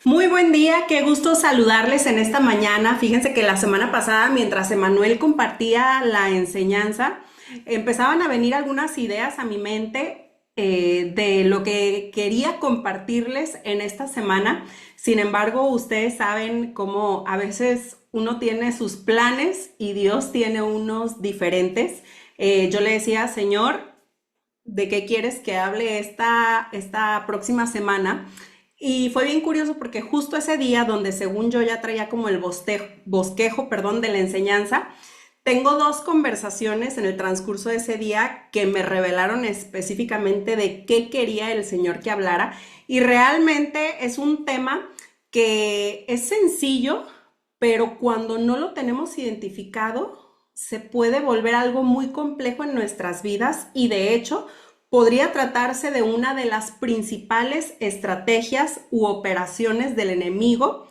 Muy buen día, qué gusto saludarles en esta mañana. Fíjense que la semana pasada, mientras Emanuel compartía la enseñanza, empezaban a venir algunas ideas a mi mente de lo que quería compartirles en esta semana. Sin embargo, ustedes saben cómo a veces uno tiene sus planes y Dios tiene unos diferentes. Yo le decía, Señor, ¿de qué quieres que hable esta próxima semana? Y fue bien curioso porque justo ese día donde según yo ya traía como el bosquejo, perdón, de la enseñanza, tengo dos conversaciones en el transcurso de ese día que me revelaron específicamente de qué quería el Señor que hablara. Y realmente es un tema que es sencillo, pero cuando no lo tenemos identificado, se puede volver algo muy complejo en nuestras vidas y de hecho podría tratarse de una de las principales estrategias u operaciones del enemigo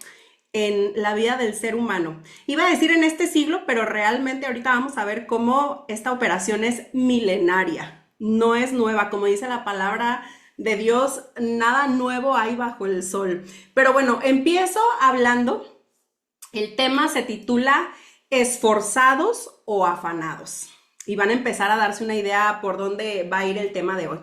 en la vida del ser humano. Iba a decir en este siglo, pero realmente ahorita vamos a ver cómo esta operación es milenaria, no es nueva, como dice la palabra de Dios, nada nuevo hay bajo el sol. Pero bueno, empiezo hablando, el tema se titula Esforzados o afanados. Y van a empezar a darse una idea por dónde va a ir el tema de hoy.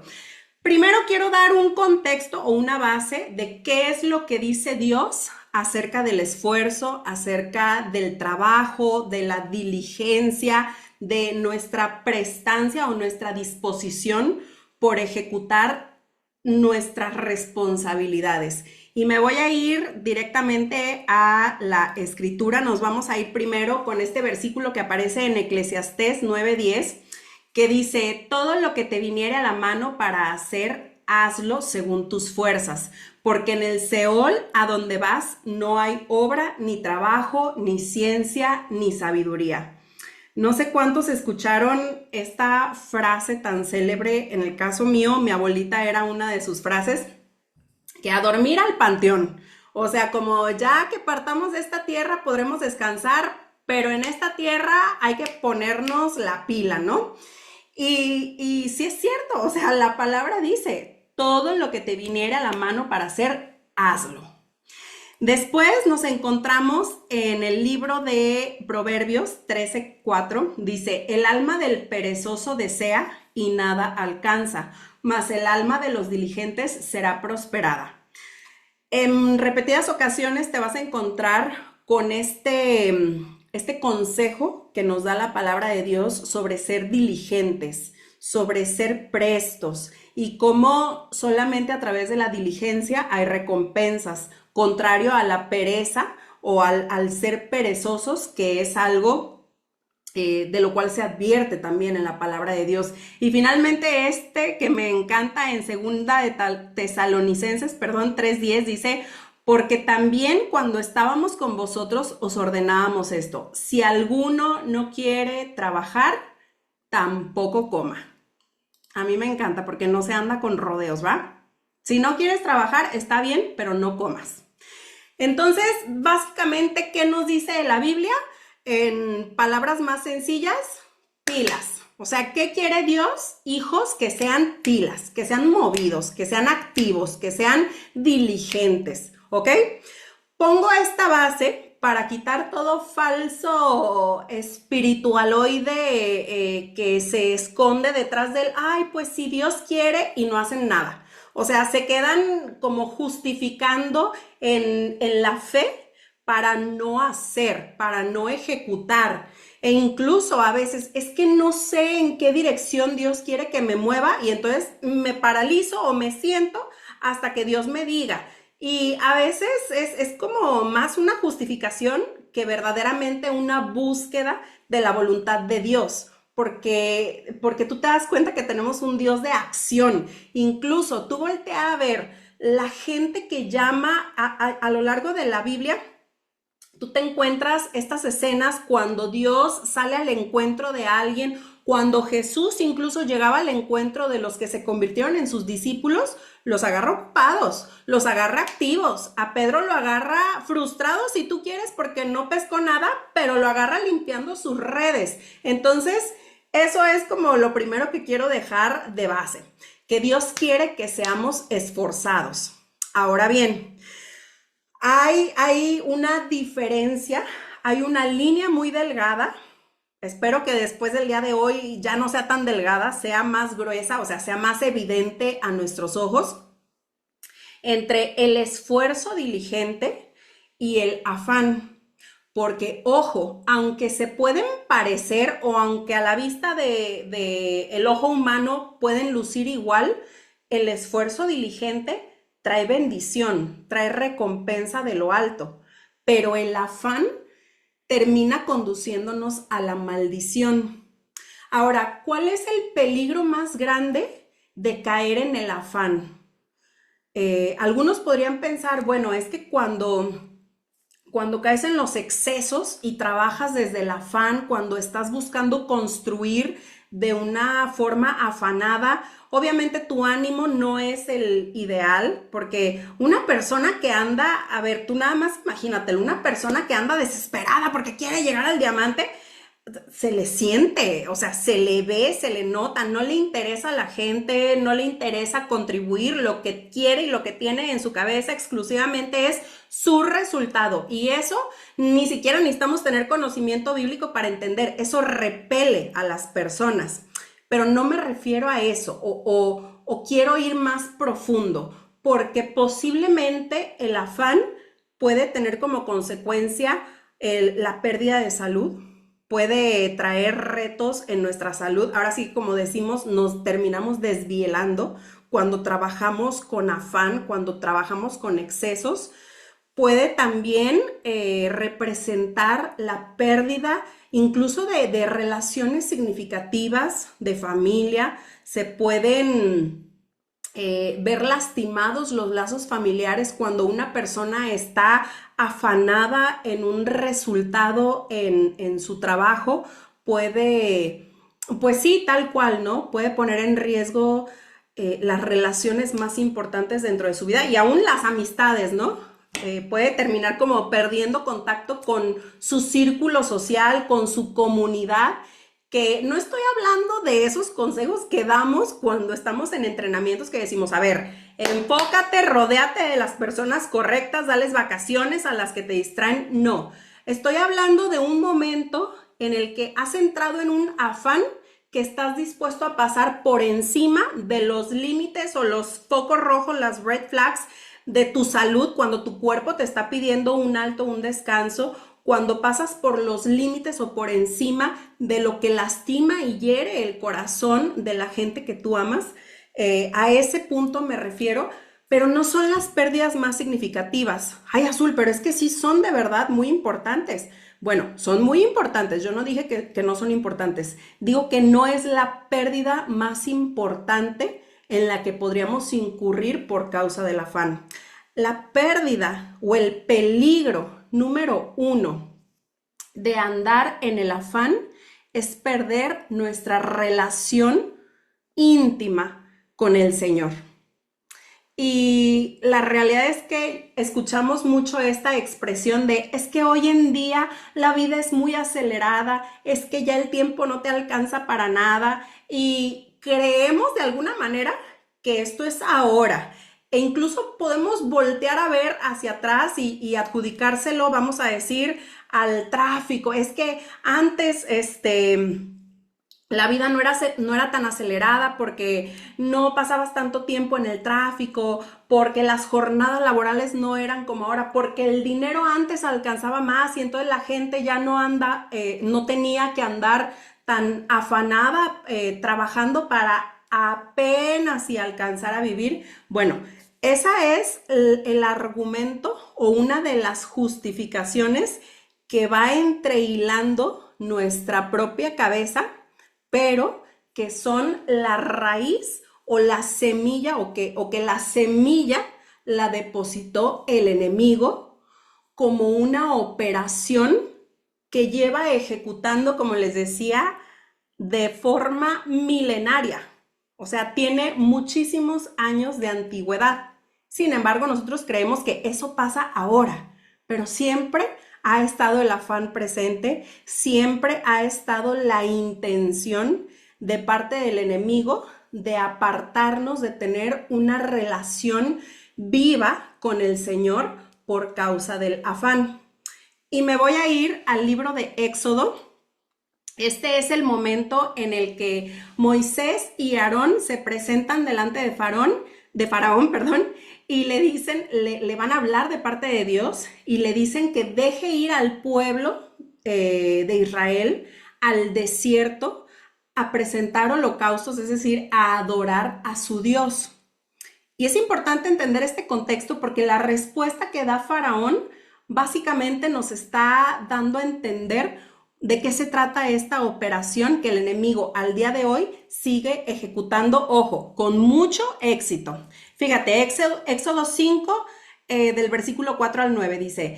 Primero quiero dar un contexto o una base de qué es lo que dice Dios acerca del esfuerzo, acerca del trabajo, de la diligencia, de nuestra prestancia o nuestra disposición por ejecutar nuestras responsabilidades. Y me voy a ir directamente a la escritura. Nos vamos a ir primero con este versículo que aparece en Eclesiastés 9:10, que dice, todo lo que te viniere a la mano para hacer, hazlo según tus fuerzas, porque en el Seol a donde vas no hay obra, ni trabajo, ni ciencia, ni sabiduría. No sé cuántos escucharon esta frase tan célebre. En el caso mío, mi abuelita era una de sus frases, que a dormir al panteón. O sea, como ya que partamos de esta tierra podremos descansar, pero en esta tierra hay que ponernos la pila, ¿no? Y sí es cierto, o sea, la palabra dice, todo lo que te viniera a la mano para hacer, hazlo. Después nos encontramos en el libro de Proverbios 13:4, dice, el alma del perezoso desea y nada alcanza, mas el alma de los diligentes será prosperada. En repetidas ocasiones te vas a encontrar con este consejo que nos da la palabra de Dios sobre ser diligentes, sobre ser prestos y cómo solamente a través de la diligencia hay recompensas, contrario a la pereza o al ser perezosos, que es algo de lo cual se advierte también en la palabra de Dios. Y finalmente este que me encanta en segunda de Tesalonicenses, perdón, 3:10 dice, porque también cuando estábamos con vosotros os ordenábamos esto, si alguno no quiere trabajar, tampoco coma. A mí me encanta porque no se anda con rodeos, ¿va? Si no quieres trabajar, está bien, pero no comas. Entonces, básicamente, ¿qué nos dice la Biblia? En palabras más sencillas, pilas. O sea, ¿qué quiere Dios? Hijos que sean pilas, que sean movidos, que sean activos, que sean diligentes, ¿ok? Pongo esta base para quitar todo falso espiritualoide que se esconde detrás del, ay, pues si Dios quiere y no hacen nada. O sea, se quedan como justificando en la fe para no hacer, para no ejecutar. E incluso a veces es que no sé en qué dirección Dios quiere que me mueva y entonces me paralizo o me siento hasta que Dios me diga. Y a veces es como más una justificación que verdaderamente una búsqueda de la voluntad de Dios. Porque tú te das cuenta que tenemos un Dios de acción. Incluso tú volteas a ver la gente que llama a lo largo de la Biblia, tú te encuentras estas escenas cuando Dios sale al encuentro de alguien, cuando Jesús incluso llegaba al encuentro de los que se convirtieron en sus discípulos, los agarra ocupados, los agarra activos. A Pedro lo agarra frustrado, si tú quieres, porque no pescó nada, pero lo agarra limpiando sus redes. Entonces, eso es como lo primero que quiero dejar de base, que Dios quiere que seamos esforzados. Ahora bien, Hay una diferencia, hay una línea muy delgada. Espero que después del día de hoy ya no sea tan delgada, sea más gruesa, o sea, sea más evidente a nuestros ojos entre el esfuerzo diligente y el afán. Porque, ojo, aunque se pueden parecer o aunque a la vista de el ojo humano pueden lucir igual, el esfuerzo diligente trae bendición, trae recompensa de lo alto, pero el afán termina conduciéndonos a la maldición. Ahora, ¿cuál es el peligro más grande de caer en el afán? Algunos podrían pensar, bueno, es que cuando caes en los excesos y trabajas desde el afán, cuando estás buscando construir de una forma afanada, obviamente tu ánimo no es el ideal, porque una persona que anda, a ver, tú nada más imagínatelo, una persona que anda desesperada porque quiere llegar al diamante, se le siente, o sea, se le ve, se le nota, no le interesa a la gente, no le interesa contribuir, lo que quiere y lo que tiene en su cabeza exclusivamente es su resultado. Y eso ni siquiera necesitamos tener conocimiento bíblico para entender, eso repele a las personas. Pero no me refiero a eso, o quiero ir más profundo, porque posiblemente el afán puede tener como consecuencia la pérdida de salud, puede traer retos en nuestra salud. Ahora sí, como decimos, nos terminamos desvielando cuando trabajamos con afán, cuando trabajamos con excesos. Puede también representar la pérdida incluso de relaciones significativas, de familia. Se pueden ver lastimados los lazos familiares cuando una persona está afanada en un resultado en su trabajo, puede, pues sí, tal cual, ¿no? Puede poner en riesgo las relaciones más importantes dentro de su vida y aún las amistades, ¿no? Puede terminar como perdiendo contacto con su círculo social, con su comunidad, que no estoy hablando de esos consejos que damos cuando estamos en entrenamientos que decimos, a ver, enfócate, rodéate de las personas correctas, dales vacaciones a las que te distraen. No, estoy hablando de un momento en el que has entrado en un afán que estás dispuesto a pasar por encima de los límites o los focos rojos, las red flags de tu salud, cuando tu cuerpo te está pidiendo un alto, un descanso, cuando pasas por los límites o por encima de lo que lastima y hiere el corazón de la gente que tú amas. A ese punto me refiero, pero no son las pérdidas más significativas. Ay, Azul, pero es que sí son de verdad muy importantes. Bueno, son muy importantes. Yo no dije que no son importantes. Digo que no es la pérdida más importante en la que podríamos incurrir por causa del afán. La pérdida o el peligro número uno de andar en el afán es perder nuestra relación íntima con el Señor. Y la realidad es que escuchamos mucho esta expresión de, es que hoy en día la vida es muy acelerada, es que ya el tiempo no te alcanza para nada y creemos de alguna manera que esto es ahora. E incluso podemos voltear a ver hacia atrás y adjudicárselo, vamos a decir, al tráfico. Es que antes, la vida no era tan acelerada porque no pasabas tanto tiempo en el tráfico, porque las jornadas laborales no eran como ahora, porque el dinero antes alcanzaba más y entonces la gente ya no tenía que andar tan afanada trabajando para apenas y alcanzar a vivir. Bueno, esa es el argumento o una de las justificaciones que va entrehilando nuestra propia cabeza, pero que son la raíz o la semilla o que la semilla la depositó el enemigo como una operación que lleva ejecutando, como les decía, de forma milenaria. O sea, tiene muchísimos años de antigüedad. Sin embargo, nosotros creemos que eso pasa ahora, pero siempre ha estado el afán presente, siempre ha estado la intención de parte del enemigo de apartarnos de tener una relación viva con el Señor por causa del afán. Y me voy a ir al libro de Éxodo. Este es el momento en el que Moisés y Aarón se presentan delante de Faraón, perdón, y le dicen, le van a hablar de parte de Dios y le dicen que deje ir al pueblo de Israel al desierto a presentar holocaustos, es decir, a adorar a su Dios. Y es importante entender este contexto porque la respuesta que da Faraón básicamente nos está dando a entender de qué se trata esta operación que el enemigo al día de hoy sigue ejecutando, ojo, con mucho éxito. Fíjate, Éxodo 5, del versículo 4 al 9 dice: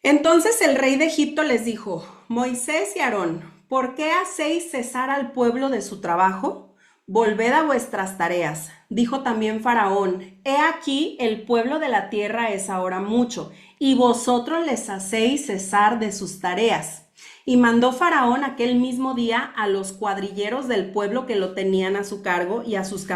entonces el rey de Egipto les dijo: Moisés y Aarón, ¿por qué hacéis cesar al pueblo de su trabajo? Volved a vuestras tareas. Dijo también Faraón: he aquí el pueblo de la tierra es ahora mucho, y vosotros les hacéis cesar de sus tareas. Y mandó Faraón aquel mismo día a los cuadrilleros del pueblo que lo tenían a su cargo y a sus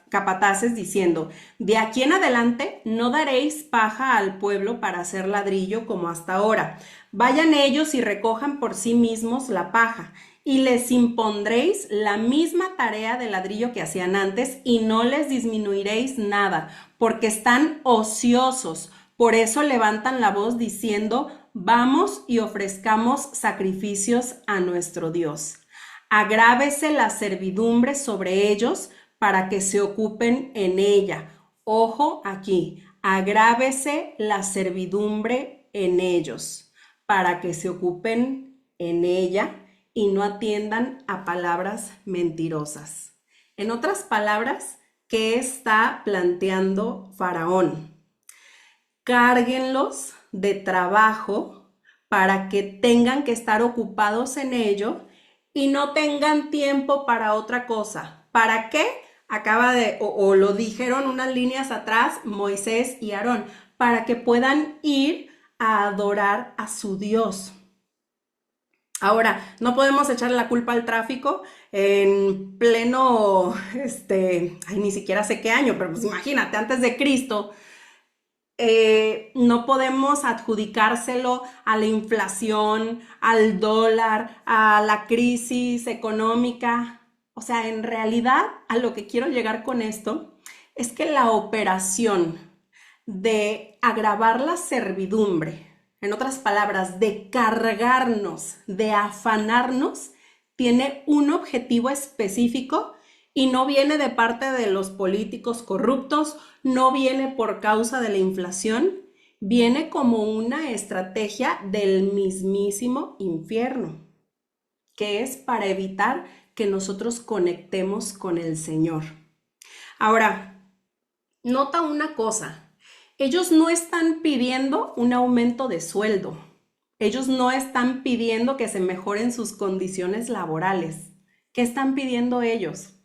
capataces, diciendo: de aquí en adelante no daréis paja al pueblo para hacer ladrillo como hasta ahora. Vayan ellos y recojan por sí mismos la paja, y les impondréis la misma tarea de ladrillo que hacían antes, y no les disminuiréis nada, porque están ociosos. Por eso levantan la voz diciendo: vamos y ofrezcamos sacrificios a nuestro Dios. Agrávese la servidumbre sobre ellos para que se ocupen en ella. Ojo aquí, agrávese la servidumbre en ellos para que se ocupen en ella y no atiendan a palabras mentirosas. En otras palabras, ¿qué está planteando Faraón? Cárguenlos de trabajo para que tengan que estar ocupados en ello y no tengan tiempo para otra cosa. ¿Para qué? O lo dijeron unas líneas atrás Moisés y Aarón, para que puedan ir a adorar a su Dios. Ahora, no podemos echarle la culpa al tráfico en pleno, ni siquiera sé qué año, pero pues imagínate, antes de Cristo. No podemos adjudicárselo a la inflación, al dólar, a la crisis económica. O sea, en realidad, a lo que quiero llegar con esto es que la operación de agravar la servidumbre, en otras palabras, de cargarnos, de afanarnos, tiene un objetivo específico y no viene de parte de los políticos corruptos, no viene por causa de la inflación, viene como una estrategia del mismísimo infierno, que es para evitar que nosotros conectemos con el Señor. Ahora, nota una cosa, ellos no están pidiendo un aumento de sueldo, ellos no están pidiendo que se mejoren sus condiciones laborales. ¿Qué están pidiendo ellos?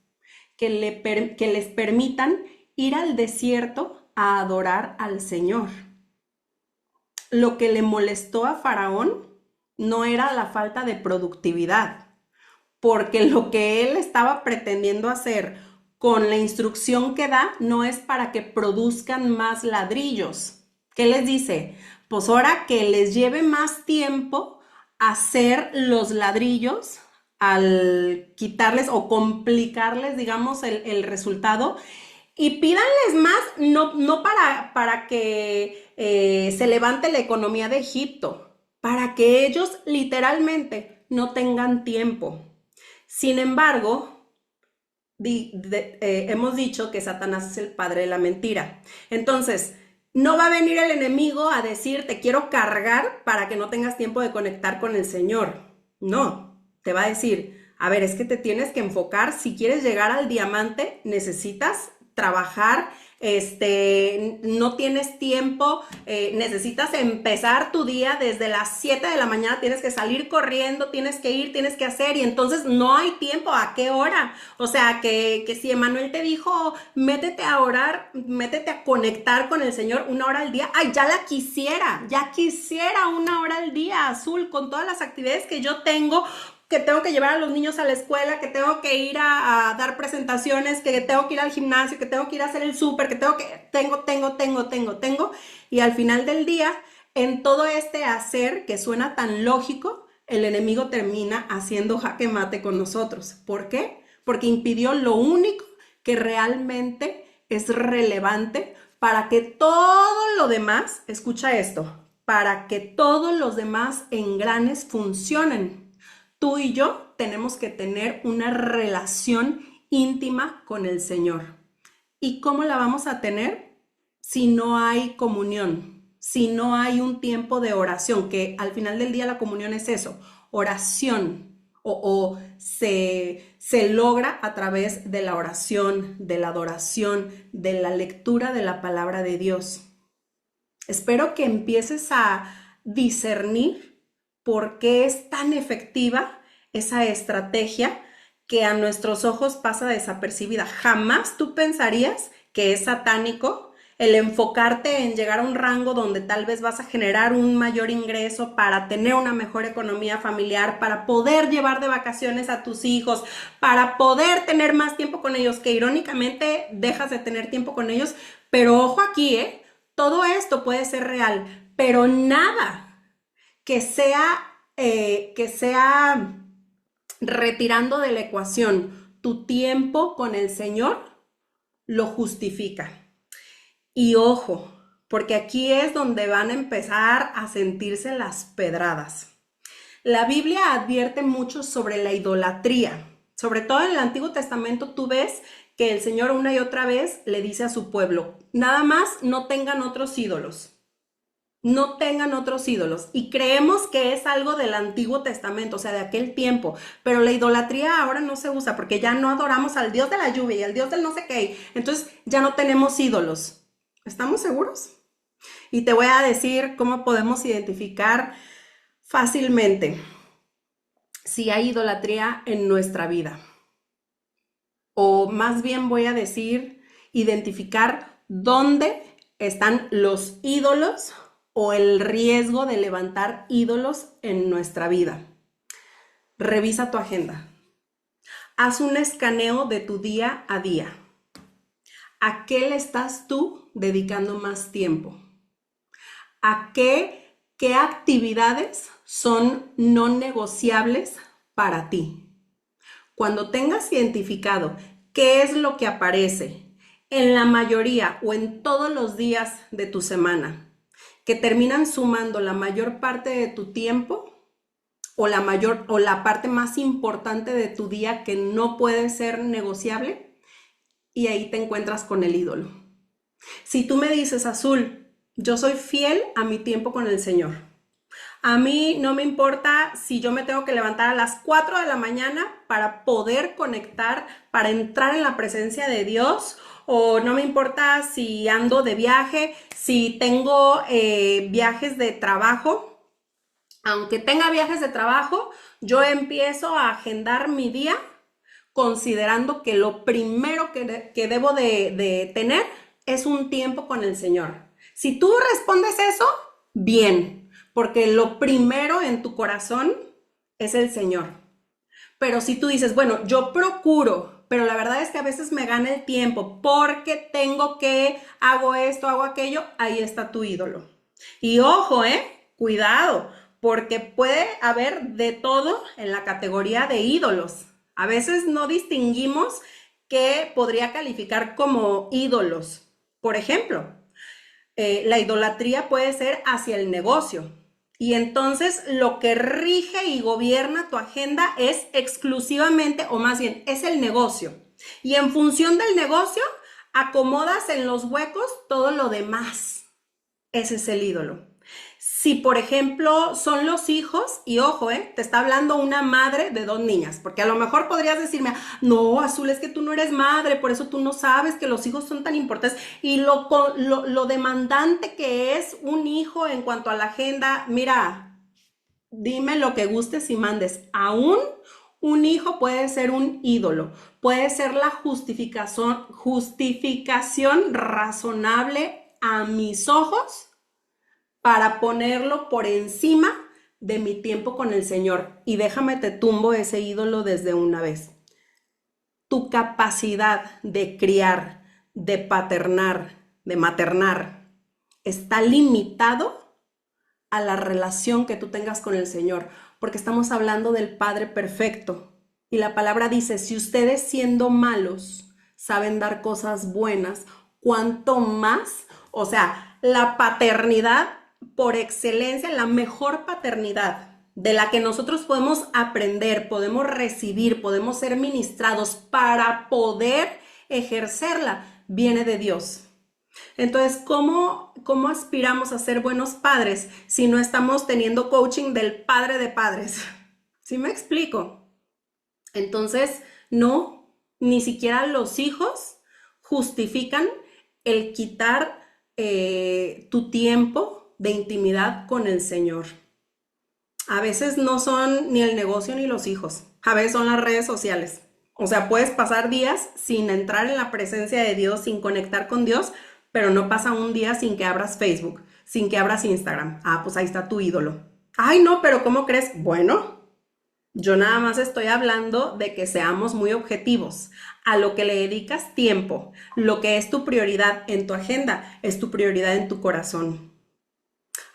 Que les permitan ir al desierto a adorar al Señor. Lo que le molestó a Faraón no era la falta de productividad, porque lo que él estaba pretendiendo hacer con la instrucción que da no es para que produzcan más ladrillos. ¿Qué les dice? Pues ahora que les lleve más tiempo hacer los ladrillos, al quitarles o complicarles, digamos, el resultado, y pídanles más, no para que se levante la economía de Egipto, para que ellos literalmente no tengan tiempo. Sin embargo, hemos dicho que Satanás es el padre de la mentira. Entonces, no va a venir el enemigo a decir: te quiero cargar para que no tengas tiempo de conectar con el Señor. No. Te va a decir: a ver, es que te tienes que enfocar, si quieres llegar al diamante, necesitas trabajar, no tienes tiempo, necesitas empezar tu día desde las 7 de la mañana, tienes que salir corriendo, tienes que ir, tienes que hacer, y entonces no hay tiempo. ¿A qué hora? O sea, que si Emanuel te dijo: métete a orar, métete a conectar con el Señor 1 hora al día, ay, ya quisiera 1 hora al día, Azul, con todas las actividades que yo tengo, que tengo que llevar a los niños a la escuela, que tengo que ir a dar presentaciones, que tengo que ir al gimnasio, que tengo que ir a hacer el súper, que tengo, y al final del día, en todo este hacer que suena tan lógico, el enemigo termina haciendo jaque mate con nosotros. ¿Por qué? Porque impidió lo único que realmente es relevante para que todo lo demás, escucha esto, para que todos los demás engranes funcionen. Tú y yo tenemos que tener una relación íntima con el Señor. ¿Y cómo la vamos a tener si no hay comunión? Si no hay un tiempo de oración, que al final del día la comunión es eso, oración, o se logra a través de la oración, de la adoración, de la lectura de la palabra de Dios. Espero que empieces a discernir por qué es tan efectiva esa estrategia que a nuestros ojos pasa desapercibida. Jamás tú pensarías que es satánico el enfocarte en llegar a un rango donde tal vez vas a generar un mayor ingreso para tener una mejor economía familiar, para poder llevar de vacaciones a tus hijos, para poder tener más tiempo con ellos, que irónicamente dejas de tener tiempo con ellos. Pero ojo aquí, todo esto puede ser real, pero nada que sea retirando de la ecuación tu tiempo con el Señor, lo justifica. Y ojo, porque aquí es donde van a empezar a sentirse las pedradas. La Biblia advierte mucho sobre la idolatría. Sobre todo en el Antiguo Testamento tú ves que el Señor una y otra vez le dice a su pueblo, nada más no tengan otros ídolos. No tengan otros ídolos. Y creemos que es algo del Antiguo Testamento, o sea, de aquel tiempo. Pero la idolatría ahora no se usa porque ya no adoramos al Dios de la lluvia y al Dios del no sé qué. Entonces ya no tenemos ídolos. ¿Estamos seguros? Y te voy a decir cómo podemos identificar fácilmente si hay idolatría en nuestra vida. O más bien voy a decir, identificar dónde están los ídolos o el riesgo de levantar ídolos en nuestra vida. Revisa tu agenda. Haz un escaneo de tu día a día. ¿A qué le estás tú dedicando más tiempo? ¿A qué actividades son no negociables para ti? Cuando tengas identificado qué es lo que aparece en la mayoría o en todos los días de tu semana, que terminan sumando la mayor parte de tu tiempo o la parte más importante de tu día que no puede ser negociable, y ahí te encuentras con el ídolo. Si tú me dices, Azul, yo soy fiel a mi tiempo con el Señor. A mí no me importa si yo me tengo que levantar a las 4 de la mañana para poder conectar, para entrar en la presencia de Dios, o no me importa si ando de viaje, si tengo viajes de trabajo. Aunque tenga viajes de trabajo, yo empiezo a agendar mi día considerando que lo primero que debo de tener es un tiempo con el Señor. Si tú respondes eso, bien, porque lo primero en tu corazón es el Señor. Pero si tú dices, bueno, yo procuro, pero la verdad es que a veces me gana el tiempo porque hago esto, hago aquello, ahí está tu ídolo. Y ojo, cuidado, porque puede haber de todo en la categoría de ídolos. A veces no distinguimos qué podría calificar como ídolos. Por ejemplo, la idolatría puede ser hacia el negocio. Y entonces lo que rige y gobierna tu agenda es exclusivamente, o más bien, es el negocio. Y en función del negocio, acomodas en los huecos todo lo demás. Ese es el ídolo. Si, por ejemplo, son los hijos, y ojo, te está hablando una madre de 2 niñas, porque a lo mejor podrías decirme, no, Azul, es que tú no eres madre, por eso tú no sabes que los hijos son tan importantes, y lo demandante que es un hijo en cuanto a la agenda. Mira, dime lo que gustes y mandes, aún un hijo puede ser un ídolo, puede ser la justificación razonable a mis ojos para ponerlo por encima de mi tiempo con el Señor. Y déjame te tumbo ese ídolo desde una vez. Tu capacidad de criar, de paternar, de maternar, está limitado a la relación que tú tengas con el Señor, porque estamos hablando del Padre perfecto. Y la palabra dice, si ustedes siendo malos saben dar cosas buenas, ¿cuánto más? O sea, la paternidad por excelencia, la mejor paternidad de la que nosotros podemos aprender, podemos recibir, podemos ser ministrados para poder ejercerla, viene de Dios. Entonces, ¿cómo aspiramos a ser buenos padres si no estamos teniendo coaching del padre de padres? ¿Sí me explico? Entonces, no, ni siquiera los hijos justifican el quitar tu tiempo de intimidad con el Señor. A veces no son ni el negocio ni los hijos, a veces son las redes sociales. O sea, puedes pasar días sin entrar en la presencia de Dios, sin conectar con Dios, pero no pasa un día sin que abras Facebook, sin que abras Instagram. Ah, pues ahí está tu ídolo. Ay, no, pero ¿cómo crees? Bueno, yo nada más estoy hablando de que seamos muy objetivos. A lo que le dedicas tiempo, lo que es tu prioridad en tu agenda, es tu prioridad en tu corazón.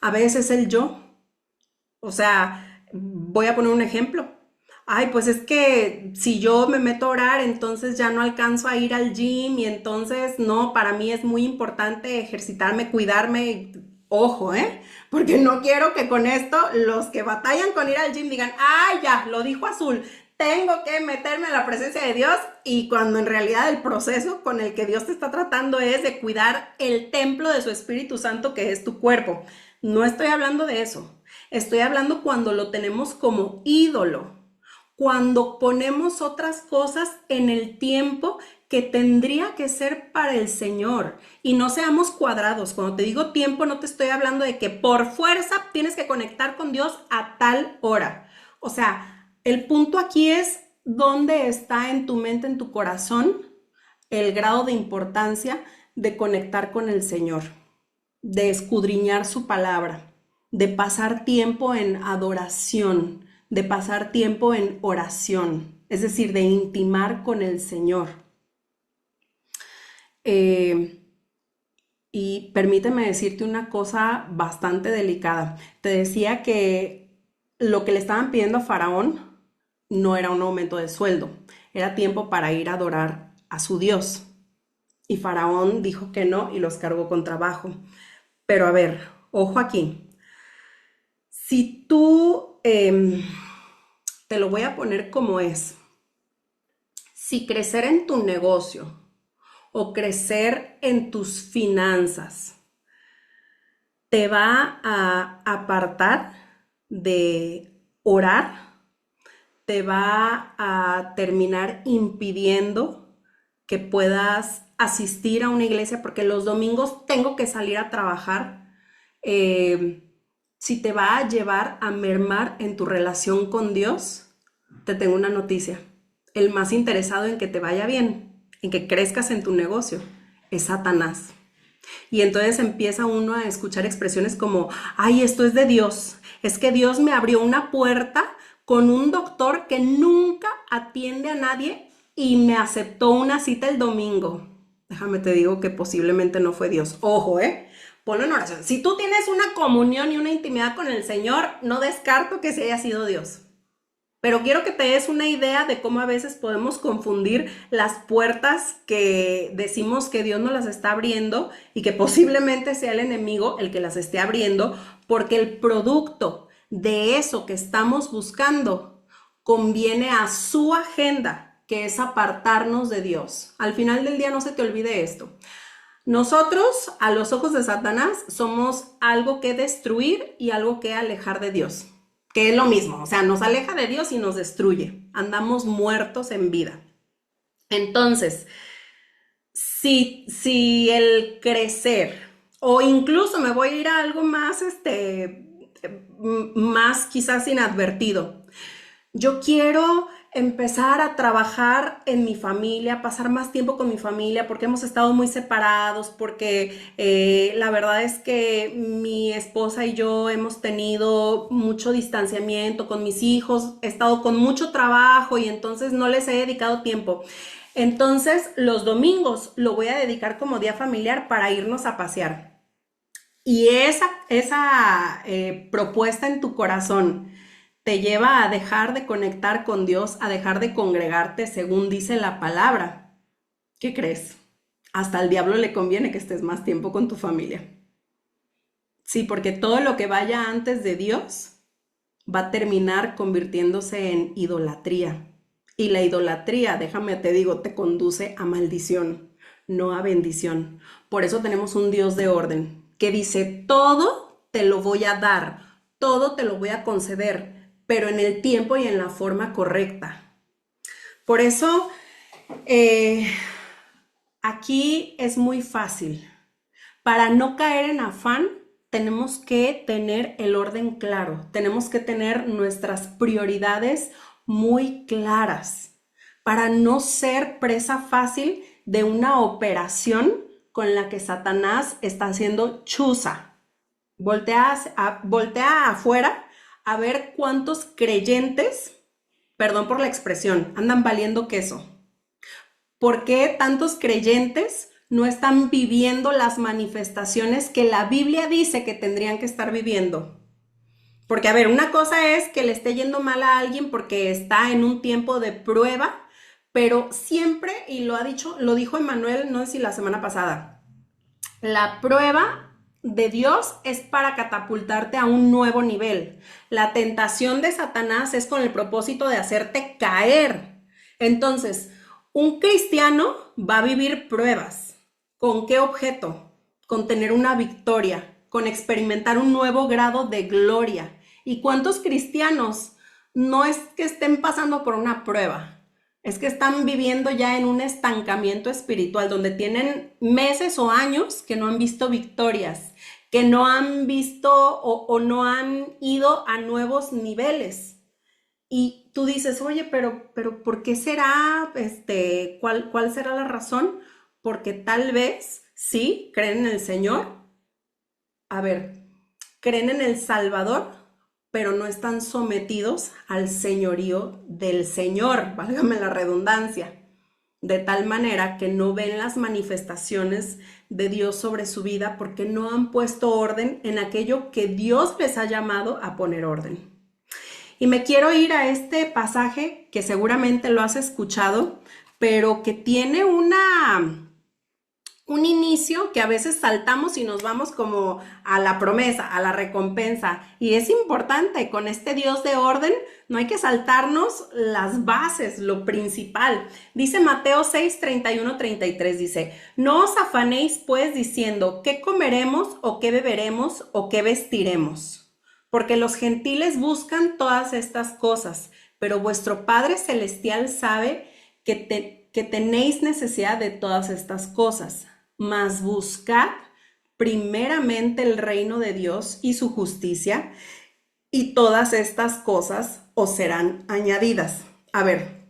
A veces el yo. O sea, voy a poner un ejemplo. Ay, pues es que si yo me meto a orar, entonces ya no alcanzo a ir al gym y entonces no, para mí es muy importante ejercitarme, cuidarme. Ojo, ¿eh? Porque no quiero que con esto los que batallan con ir al gym digan, ay, ya, lo dijo Azul, tengo que meterme en la presencia de Dios y cuando en realidad el proceso con el que Dios te está tratando es de cuidar el templo de su Espíritu Santo que es tu cuerpo. No estoy hablando de eso. Estoy hablando cuando lo tenemos como ídolo, cuando ponemos otras cosas en el tiempo que tendría que ser para el Señor y no seamos cuadrados. Cuando te digo tiempo, no te estoy hablando de que por fuerza tienes que conectar con Dios a tal hora. O sea, el punto aquí es dónde está en tu mente, en tu corazón, el grado de importancia de conectar con el Señor, de escudriñar su palabra, de pasar tiempo en adoración, de pasar tiempo en oración, es decir, de intimar con el Señor. Eh, y permíteme decirte una cosa bastante delicada. Te decía que lo que le estaban pidiendo a Faraón no era un aumento de sueldo, era tiempo para ir a adorar a su Dios. Y Faraón dijo que no y los cargó con trabajo. Pero a ver, ojo aquí. Si tú, te lo voy a poner como es, si crecer en tu negocio o crecer en tus finanzas te va a apartar de orar, te va a terminar impidiendo que puedas asistir a una iglesia porque los domingos tengo que salir a trabajar. Si te va a llevar a mermar en tu relación con Dios, te tengo una noticia. El más interesado en que te vaya bien, en que crezcas en tu negocio, es Satanás. Y entonces empieza uno a escuchar expresiones como, ay, esto es de Dios. Es que Dios me abrió una puerta con un doctor que nunca atiende a nadie y me aceptó una cita el domingo. Déjame te digo que posiblemente no fue Dios. Ojo, ponlo en oración. Si tú tienes una comunión y una intimidad con el Señor, no descarto que se haya sido Dios. Pero quiero que te des una idea de cómo a veces podemos confundir las puertas que decimos que Dios nos las está abriendo y que posiblemente sea el enemigo el que las esté abriendo, porque el producto de eso que estamos buscando conviene a su agenda, que es apartarnos de Dios. Al final del día no se te olvide esto. Nosotros, a los ojos de Satanás, somos algo que destruir y algo que alejar de Dios, que es lo mismo, o sea, nos aleja de Dios y nos destruye. Andamos muertos en vida. Entonces, si el crecer, o incluso me voy a ir a algo más, más quizás inadvertido. Yo quiero empezar a trabajar en mi familia, pasar más tiempo con mi familia, porque hemos estado muy separados, porque la verdad es que mi esposa y yo hemos tenido mucho distanciamiento con mis hijos, he estado con mucho trabajo y entonces no les he dedicado tiempo. Entonces, los domingos lo voy a dedicar como día familiar para irnos a pasear. Y esa propuesta en tu corazón te lleva a dejar de conectar con Dios, a dejar de congregarte según dice la palabra. ¿Qué crees? Hasta al diablo le conviene que estés más tiempo con tu familia. Sí, porque todo lo que vaya antes de Dios va a terminar convirtiéndose en idolatría. Y la idolatría, déjame te digo, te conduce a maldición, no a bendición. Por eso tenemos un Dios de orden que dice, todo te lo voy a dar, todo te lo voy a conceder, pero en el tiempo y en la forma correcta. Por eso eh, aquí es muy fácil. Para no caer en afán, tenemos que tener el orden claro, tenemos que tener nuestras prioridades muy claras para no ser presa fácil de una operación con la que Satanás está haciendo chuza. Voltea afuera a ver cuántos creyentes, perdón por la expresión, andan valiendo queso. ¿Por qué tantos creyentes no están viviendo las manifestaciones que la Biblia dice que tendrían que estar viviendo? Porque, a ver, una cosa es que le esté yendo mal a alguien porque está en un tiempo de prueba, pero siempre, y lo dijo Emmanuel, no sé si la semana pasada, la prueba de Dios es para catapultarte a un nuevo nivel. La tentación de Satanás es con el propósito de hacerte caer. Entonces, un cristiano va a vivir pruebas. ¿Con qué objeto? Con tener una victoria, con experimentar un nuevo grado de gloria. ¿Y cuántos cristianos no es que estén pasando por una prueba? Es que están viviendo ya en un estancamiento espiritual donde tienen meses o años que no han visto victorias, que no han visto o no han ido a nuevos niveles. Y tú dices, oye, pero ¿por qué será? ¿Cuál será la razón? Porque tal vez sí creen en el Señor. A ver, creen en el Salvador, pero no están sometidos al señorío del Señor, válgame la redundancia, de tal manera que no ven las manifestaciones de Dios sobre su vida porque no han puesto orden en aquello que Dios les ha llamado a poner orden. Y me quiero ir a este pasaje que seguramente lo has escuchado, pero que tiene un inicio que a veces saltamos y nos vamos como a la promesa, a la recompensa. Y es importante, con este Dios de orden, no hay que saltarnos las bases, lo principal. Dice Mateo 6, 31, 33, dice, no os afanéis pues diciendo, ¿qué comeremos o qué beberemos o qué vestiremos? Porque los gentiles buscan todas estas cosas, pero vuestro Padre Celestial sabe que tenéis necesidad de todas estas cosas. Mas buscad primeramente el reino de Dios y su justicia, y todas estas cosas os serán añadidas. A ver,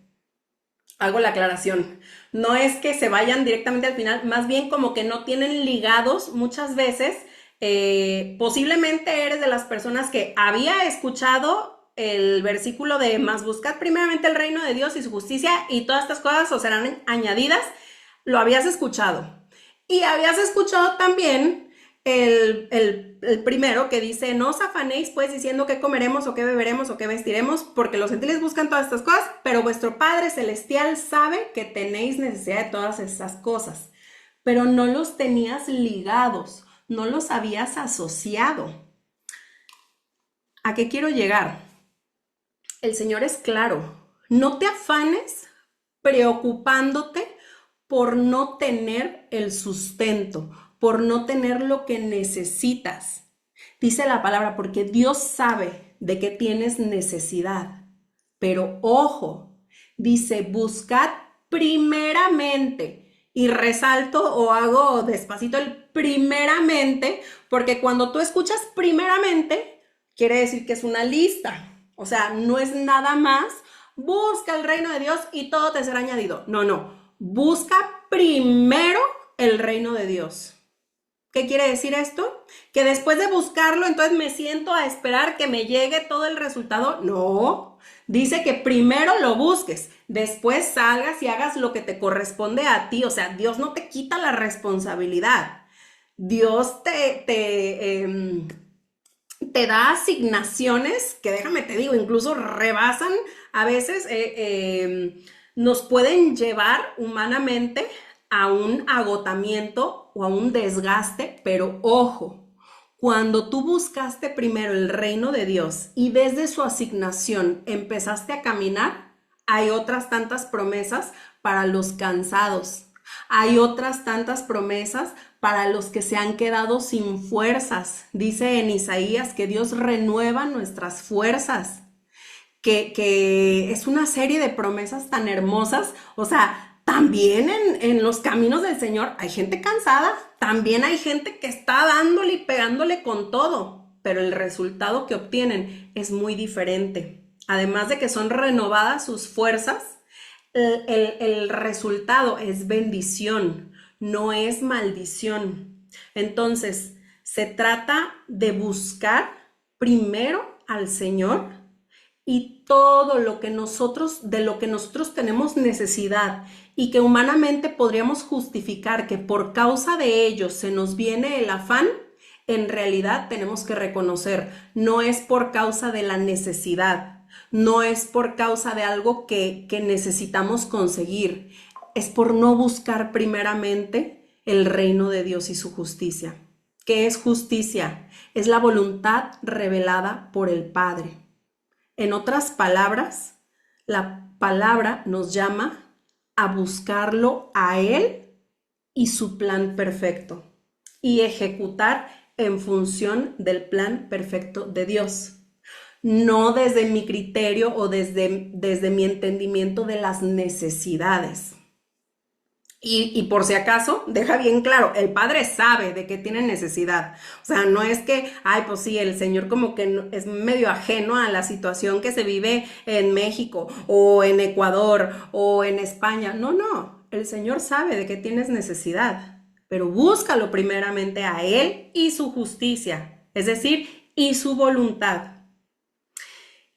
hago la aclaración. No es que se vayan directamente al final, más bien como que no tienen ligados muchas veces. Posiblemente eres de las personas que había escuchado el versículo de más buscad primeramente el reino de Dios y su justicia y todas estas cosas os serán añadidas. Lo habías escuchado. Y habías escuchado también el primero que dice, no os afanéis pues diciendo qué comeremos o qué beberemos o qué vestiremos, porque los gentiles buscan todas estas cosas, pero vuestro Padre Celestial sabe que tenéis necesidad de todas estas cosas, pero no los tenías ligados, no los habías asociado. ¿A qué quiero llegar? El Señor es claro, no te afanes preocupándote por no tener el sustento, por no tener lo que necesitas. Dice la palabra, porque Dios sabe de qué tienes necesidad. Pero ojo, dice, buscad primeramente. Y resalto o hago despacito el primeramente, porque cuando tú escuchas primeramente, quiere decir que es una lista. O sea, no es nada más busca el reino de Dios y todo te será añadido. No, no, busca primero el reino de Dios. ¿Qué quiere decir esto? Que después de buscarlo, entonces me siento a esperar que me llegue todo el resultado. No, dice que primero lo busques, después salgas y hagas lo que te corresponde a ti. O sea, Dios no te quita la responsabilidad. Dios te da asignaciones que, déjame te digo, incluso rebasan, a veces nos pueden llevar humanamente a un agotamiento o a un desgaste, pero ojo, cuando tú buscaste primero el reino de Dios y desde su asignación empezaste a caminar, hay otras tantas promesas para los cansados. Hay otras tantas promesas para los que se han quedado sin fuerzas. Dice en Isaías que Dios renueva nuestras fuerzas, que es una serie de promesas tan hermosas. O sea, también en los caminos del Señor hay gente cansada, también hay gente que está dándole y pegándole con todo, pero el resultado que obtienen es muy diferente. Además de que son renovadas sus fuerzas, el resultado es bendición, no es maldición. Entonces, se trata de buscar primero al Señor y todo lo que nosotros, de lo que nosotros tenemos necesidad y que humanamente podríamos justificar que por causa de ello se nos viene el afán, en realidad tenemos que reconocer, no es por causa de la necesidad, no es por causa de algo que necesitamos conseguir, es por no buscar primeramente el reino de Dios y su justicia. ¿Qué es justicia? Es la voluntad revelada por el Padre. En otras palabras, la palabra nos llama a buscarlo a Él y su plan perfecto y ejecutar en función del plan perfecto de Dios. No desde mi criterio o desde mi entendimiento de las necesidades. Y por si acaso, deja bien claro, el padre sabe de que tiene necesidad. O sea, no es que, ay, pues sí, el Señor como que es medio ajeno a la situación que se vive en México o en Ecuador o en España. No, no, el Señor sabe de que tienes necesidad, pero búscalo primeramente a Él y su justicia, es decir, y su voluntad.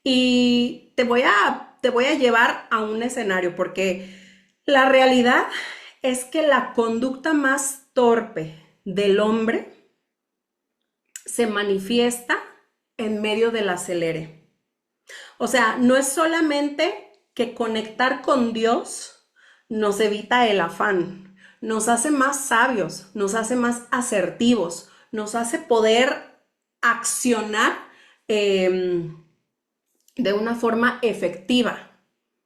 Y te voy a llevar a un escenario porque la realidad es que la conducta más torpe del hombre se manifiesta en medio del acelere. O sea, no es solamente que conectar con Dios nos evita el afán, nos hace más sabios, nos hace más asertivos, nos hace poder accionar de una forma efectiva.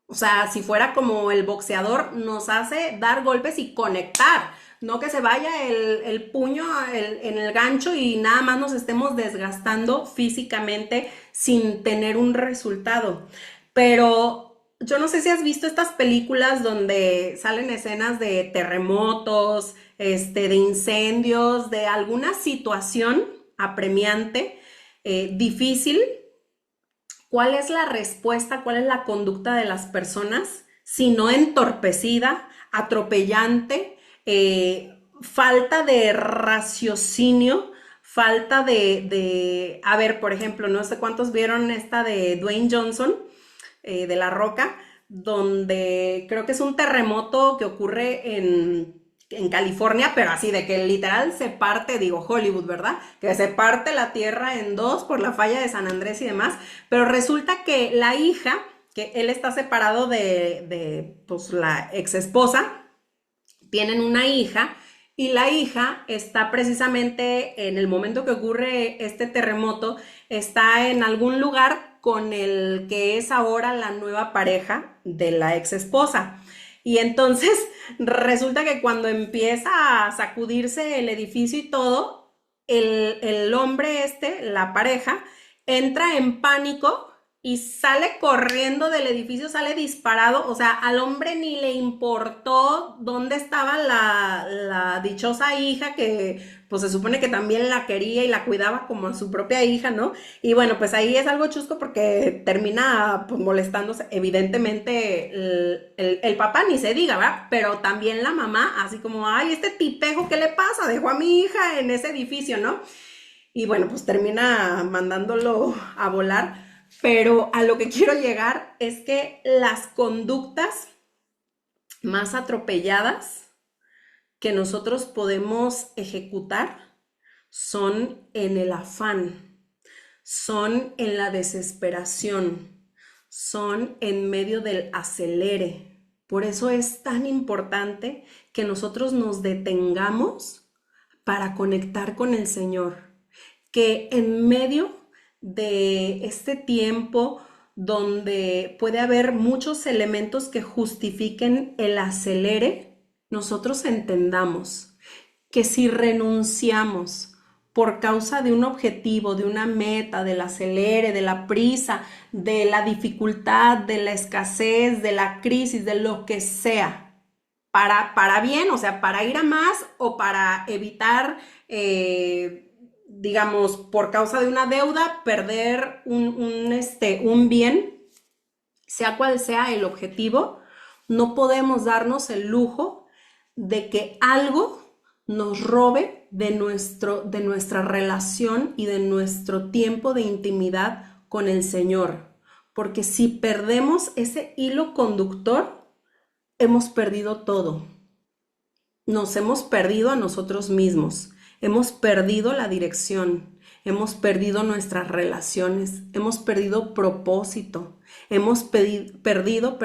O sea, si fuera como el boxeador, nos hace dar golpes y conectar, no que se vaya el puño en el gancho y nada más nos estemos desgastando físicamente sin tener un resultado. Pero yo no sé si has visto estas películas donde salen escenas de terremotos, de incendios, de alguna situación apremiante, difícil. ¿Cuál es la respuesta? ¿Cuál es la conducta de las personas? Si no entorpecida, atropellante, falta de raciocinio, falta a ver, por ejemplo, no sé cuántos vieron esta de Dwayne Johnson, de La Roca, donde creo que es un terremoto que ocurre en California, pero así de que literal se parte, digo Hollywood, ¿verdad? Que se parte la tierra en dos por la falla de San Andrés y demás, pero resulta que la hija, que él está separado de pues, la ex esposa, tienen una hija y la hija está precisamente en el momento que ocurre este terremoto, está en algún lugar con el que es ahora la nueva pareja de la ex esposa. Y entonces resulta que cuando empieza a sacudirse el edificio y todo, el hombre la pareja, entra en pánico y sale corriendo del edificio, sale disparado. O sea, al hombre ni le importó dónde estaba la dichosa hija que pues se supone que también la quería y la cuidaba como a su propia hija, ¿no? Y bueno, pues ahí es algo chusco porque termina pues molestándose, evidentemente el papá ni se diga, ¿verdad? Pero también la mamá, así como, ay, este tipejo, ¿qué le pasa? Dejó a mi hija en ese edificio, ¿no? Y bueno, pues termina mandándolo a volar. Pero a lo que quiero llegar es que las conductas más atropelladas que nosotros podemos ejecutar son en el afán, son en la desesperación, son en medio del acelere. Por eso es tan importante que nosotros nos detengamos para conectar con el Señor, que en medio de este tiempo donde puede haber muchos elementos que justifiquen el acelere, nosotros entendamos que si renunciamos por causa de un objetivo, de una meta, del acelere, de la prisa, de la dificultad, de la escasez, de la crisis, de lo que sea, para bien, o sea, para ir a más o para evitar, digamos, por causa de una deuda, perder un bien, sea cual sea el objetivo, no podemos darnos el lujo de que algo nos robe de nuestra relación y de nuestro tiempo de intimidad con el Señor. Porque si perdemos ese hilo conductor, hemos perdido todo. Nos hemos perdido a nosotros mismos, hemos perdido la dirección, hemos perdido nuestras relaciones, hemos perdido propósito, hemos perdido,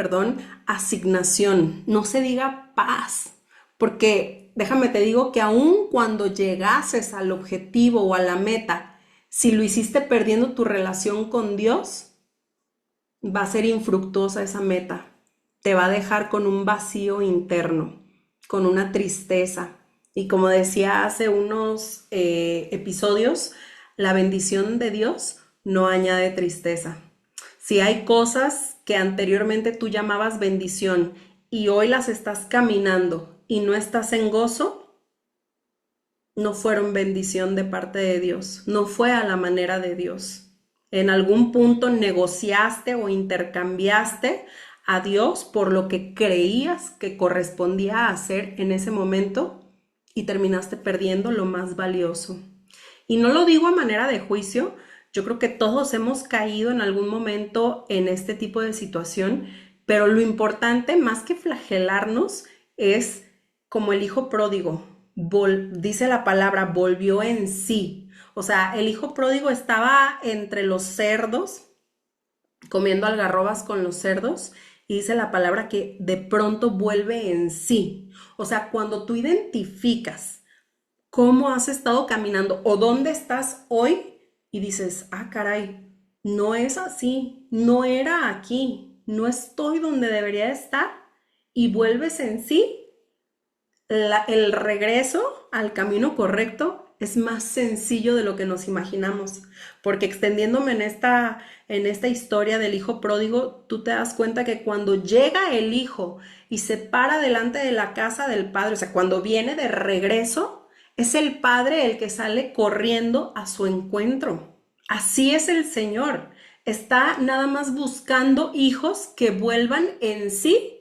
asignación. No se diga paz, porque déjame te digo que aun cuando llegases al objetivo o a la meta, si lo hiciste perdiendo tu relación con Dios, va a ser infructuosa esa meta. Te va a dejar con un vacío interno, con una tristeza. Y como decía hace unos episodios, la bendición de Dios no añade tristeza. Si hay cosas que anteriormente tú llamabas bendición y hoy las estás caminando y no estás en gozo, no fueron bendición de parte de Dios, no fue a la manera de Dios. En algún punto negociaste o intercambiaste a Dios por lo que creías que correspondía hacer en ese momento y terminaste perdiendo lo más valioso. Y no lo digo a manera de juicio, yo creo que todos hemos caído en algún momento en este tipo de situación, pero lo importante, más que flagelarnos, es como el hijo pródigo, dice la palabra, volvió en sí. O sea, el hijo pródigo estaba entre los cerdos, comiendo algarrobas con los cerdos, y dice la palabra que de pronto vuelve en sí. O sea, cuando tú identificas cómo has estado caminando o dónde estás hoy y dices, ah, caray, no es así, no era aquí, no estoy donde debería estar, y vuelves en sí, el regreso al camino correcto es más sencillo de lo que nos imaginamos, porque extendiéndome en esta historia del hijo pródigo, tú te das cuenta que cuando llega el hijo y se para delante de la casa del padre, o sea, cuando viene de regreso, es el padre el que sale corriendo a su encuentro. Así es el Señor. Está nada más buscando hijos que vuelvan en sí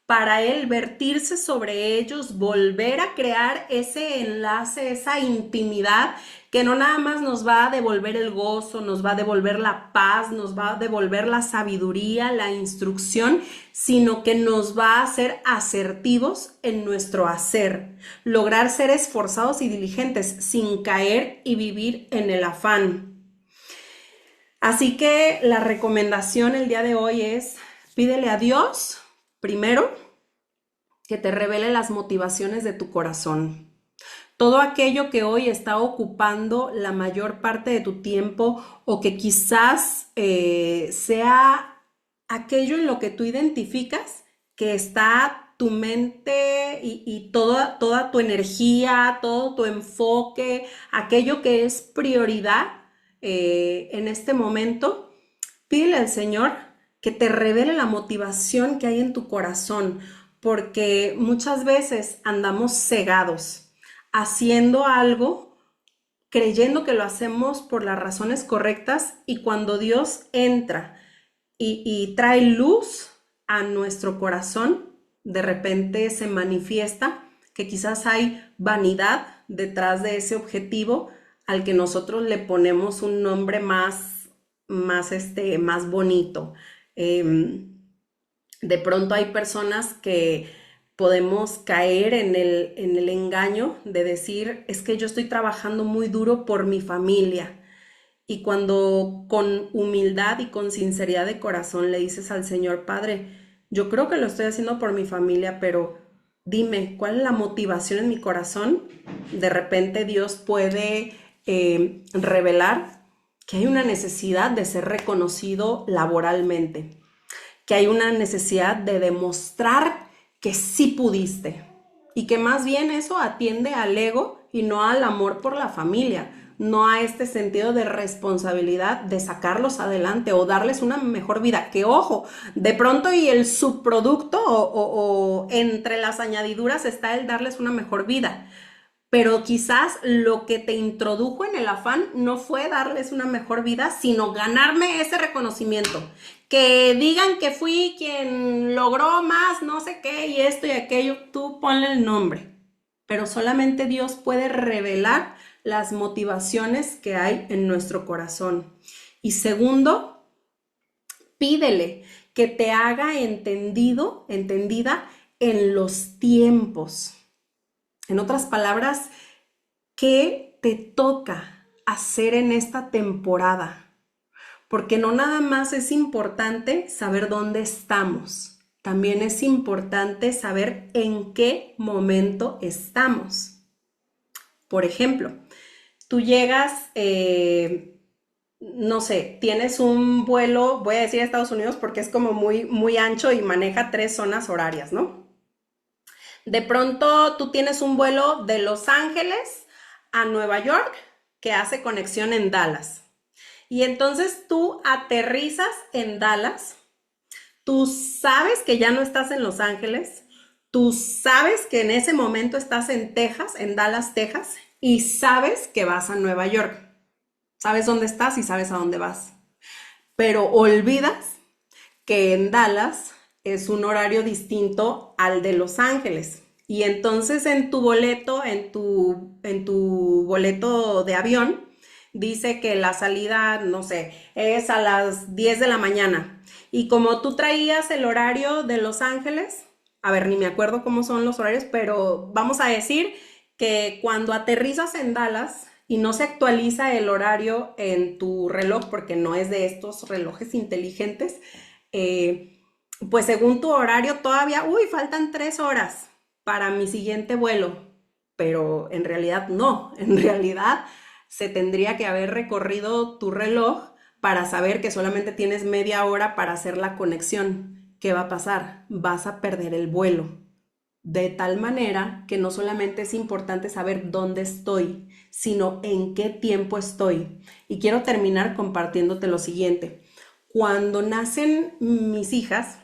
para Él vertirse sobre ellos, volver a crear ese enlace, esa intimidad que no nada más nos va a devolver el gozo, nos va a devolver la paz, nos va a devolver la sabiduría, la instrucción, sino que nos va a hacer asertivos en nuestro hacer, lograr ser esforzados y diligentes sin caer y vivir en el afán. Así que la recomendación el día de hoy es, pídele a Dios primero que te revele las motivaciones de tu corazón. Todo aquello que hoy está ocupando la mayor parte de tu tiempo o que quizás sea aquello en lo que tú identificas que está tu mente y toda tu energía, todo tu enfoque, aquello que es prioridad en este momento, pídele al Señor que te revele la motivación que hay en tu corazón, porque muchas veces andamos cegados haciendo algo, creyendo que lo hacemos por las razones correctas y cuando Dios entra y trae luz a nuestro corazón, de repente se manifiesta que quizás hay vanidad detrás de ese objetivo al que nosotros le ponemos un nombre más bonito. De pronto hay personas que podemos caer en el engaño de decir, es que yo estoy trabajando muy duro por mi familia. Y cuando con humildad y con sinceridad de corazón le dices al Señor, Padre, yo creo que lo estoy haciendo por mi familia, pero dime, ¿cuál es la motivación en mi corazón? De repente Dios puede revelar que hay una necesidad de ser reconocido laboralmente, que hay una necesidad de demostrar que sí pudiste y que más bien eso atiende al ego y no al amor por la familia, no a este sentido de responsabilidad de sacarlos adelante o darles una mejor vida. Que ojo, de pronto y el subproducto o entre las añadiduras está el darles una mejor vida. Pero quizás lo que te introdujo en el afán no fue darles una mejor vida, sino ganarme ese reconocimiento. Que digan que fui quien logró más, no sé qué, y esto y aquello, tú ponle el nombre. Pero solamente Dios puede revelar las motivaciones que hay en nuestro corazón. Y segundo, pídele que te haga entendida en los tiempos. En otras palabras, ¿qué te toca hacer en esta temporada? Porque no nada más es importante saber dónde estamos, también es importante saber en qué momento estamos. Por ejemplo, tú llegas, no sé, tienes un vuelo, voy a decir a Estados Unidos porque es como muy ancho y maneja 3 zonas horarias, ¿no? De pronto tú tienes un vuelo de Los Ángeles a Nueva York que hace conexión en Dallas. Y entonces tú aterrizas en Dallas, tú sabes que ya no estás en Los Ángeles, tú sabes que en ese momento estás en Texas, en Dallas, Texas, y sabes que vas a Nueva York. Sabes dónde estás y sabes a dónde vas. Pero olvidas que en Dallas es un horario distinto al de Los Ángeles. Y entonces en tu boleto, en tu boleto de avión, dice que la salida, no sé, es a las 10 de la mañana. Y como tú traías el horario de Los Ángeles, a ver, ni me acuerdo cómo son los horarios, pero vamos a decir que cuando aterrizas en Dallas y no se actualiza el horario en tu reloj, porque no es de estos relojes inteligentes, eh, pues según tu horario todavía, faltan 3 horas para mi siguiente vuelo, pero en realidad no, en realidad se tendría que haber recorrido tu reloj para saber que solamente tienes media hora para hacer la conexión. ¿Qué va a pasar? Vas a perder el vuelo. De tal manera que no solamente es importante saber dónde estoy, sino en qué tiempo estoy. Y quiero terminar compartiéndote lo siguiente. Cuando nacen mis hijas,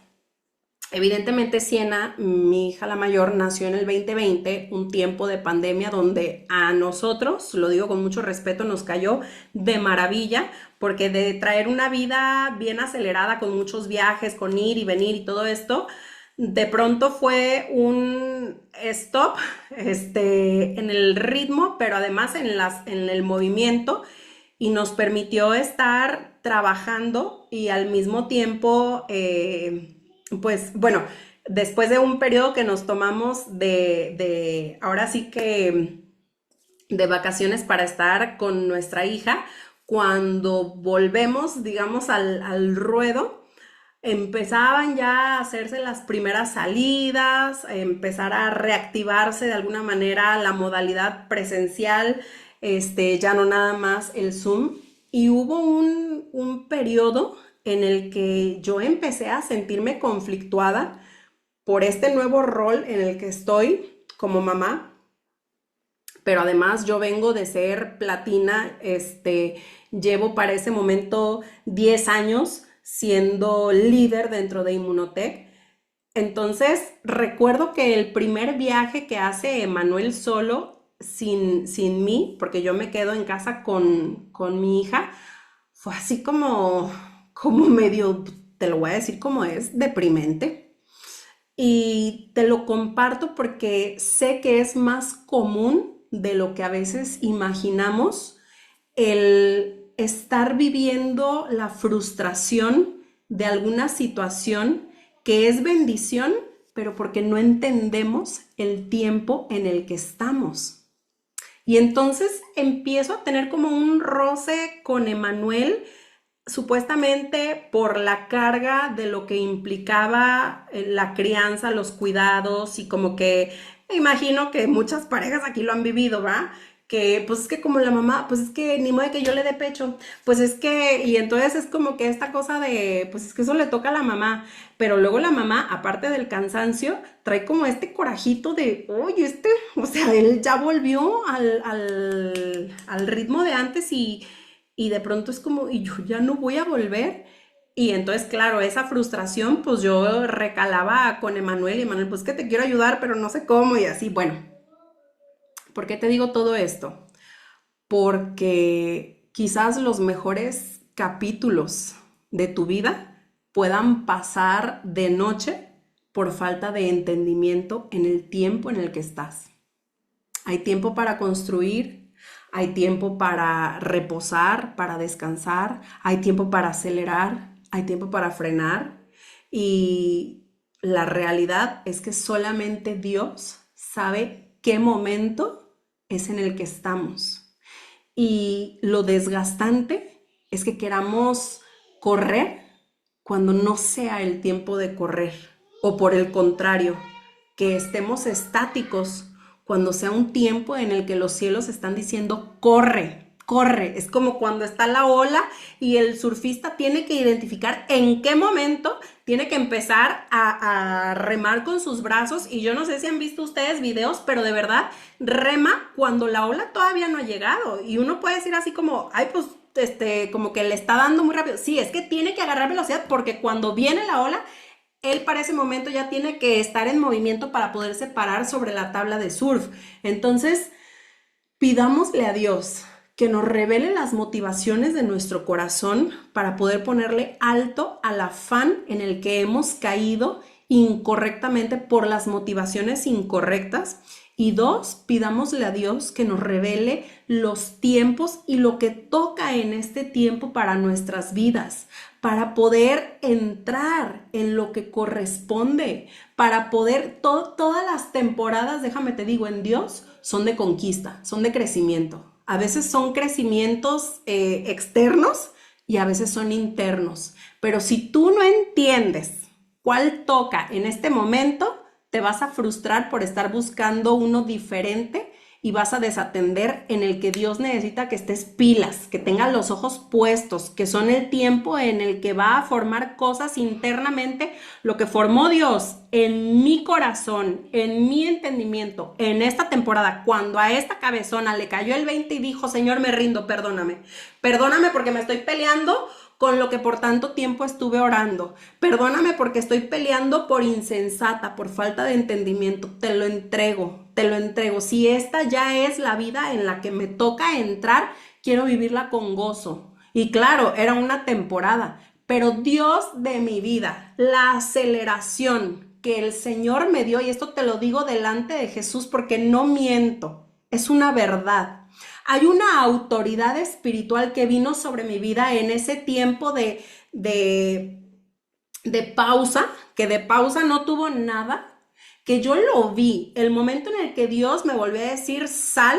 evidentemente Siena, mi hija la mayor, nació en el 2020, un tiempo de pandemia donde a nosotros, lo digo con mucho respeto, nos cayó de maravilla, porque de traer una vida bien acelerada con muchos viajes, con ir y venir y todo esto, de pronto fue un stop en el ritmo, pero además en el movimiento y nos permitió estar trabajando y al mismo tiempo, pues bueno, después de un periodo que nos tomamos ahora sí que de vacaciones para estar con nuestra hija, cuando volvemos, digamos, al ruedo, empezaban ya a hacerse las primeras salidas, a empezar a reactivarse de alguna manera la modalidad presencial, ya no nada más el Zoom. Y hubo un periodo en el que yo empecé a sentirme conflictuada por este nuevo rol en el que estoy como mamá, pero además yo vengo de ser platina, llevo para ese momento 10 años siendo líder dentro de Inmunotech. Entonces, recuerdo que el primer viaje que hace Emanuel solo sin mí, porque yo me quedo en casa con mi hija, fue así como medio, te lo voy a decir como es, deprimente. Y te lo comparto porque sé que es más común de lo que a veces imaginamos el estar viviendo la frustración de alguna situación que es bendición, pero porque no entendemos el tiempo en el que estamos. Y entonces empiezo a tener como un roce con Emanuel, supuestamente por la carga de lo que implicaba la crianza, los cuidados y como que me imagino que muchas parejas aquí lo han vivido, ¿va? Que pues es que como la mamá, pues es que ni modo de que yo le dé pecho, pues es que, y entonces es como que esta cosa de, pues es que eso le toca a la mamá, pero luego la mamá, aparte del cansancio, trae como este corajito de, oye, o sea, él ya volvió al ritmo de antes y de pronto es como, y yo ya no voy a volver. Y entonces, claro, esa frustración, pues yo recalaba con Emanuel y Emanuel, pues que te quiero ayudar, pero no sé cómo y así. Bueno, ¿por qué te digo todo esto? Porque quizás los mejores capítulos de tu vida puedan pasar de noche por falta de entendimiento en el tiempo en el que estás. Hay tiempo para construir, hay tiempo para reposar, para descansar, hay tiempo para acelerar, hay tiempo para frenar y la realidad es que solamente Dios sabe qué momento es en el que estamos. Y lo desgastante es que queramos correr cuando no sea el tiempo de correr. O por el contrario, que estemos estáticos cuando sea un tiempo en el que los cielos están diciendo corre, corre. Es como cuando está la ola y el surfista tiene que identificar en qué momento tiene que empezar a remar con sus brazos. Y yo no sé si han visto ustedes videos, pero de verdad rema cuando la ola todavía no ha llegado. Y uno puede decir así como, ay, pues como que le está dando muy rápido. Sí, es que tiene que agarrar velocidad porque cuando viene la ola, él para ese momento ya tiene que estar en movimiento para poderse parar sobre la tabla de surf. Entonces, pidámosle a Dios que nos revele las motivaciones de nuestro corazón para poder ponerle alto al afán en el que hemos caído incorrectamente por las motivaciones incorrectas. Y dos, pidámosle a Dios que nos revele los tiempos y lo que toca en este tiempo para nuestras vidas, para poder entrar en lo que corresponde, para poder, todas las temporadas, déjame te digo, en Dios son de conquista, son de crecimiento. A veces son crecimientos externos y a veces son internos. Pero si tú no entiendes cuál toca en este momento, te vas a frustrar por estar buscando uno diferente y vas a desatender en el que Dios necesita que estés pilas, que tengas los ojos puestos, que son el tiempo en el que va a formar cosas internamente, lo que formó Dios en mi corazón, en mi entendimiento, en esta temporada, cuando a esta cabezona le cayó el 20 y dijo, Señor, me rindo, perdóname, perdóname porque me estoy peleando con lo que por tanto tiempo estuve orando. Perdóname porque estoy peleando por insensata, por falta de entendimiento. Te lo entrego, te lo entrego. Si esta ya es la vida en la que me toca entrar, quiero vivirla con gozo. Y claro, era una temporada, pero Dios de mi vida, la aceleración que el Señor me dio, y esto te lo digo delante de Jesús porque no miento, es una verdad. Hay una autoridad espiritual que vino sobre mi vida en ese tiempo de pausa, que de pausa no tuvo nada, que yo lo vi, el momento en el que Dios me volvió a decir, sal,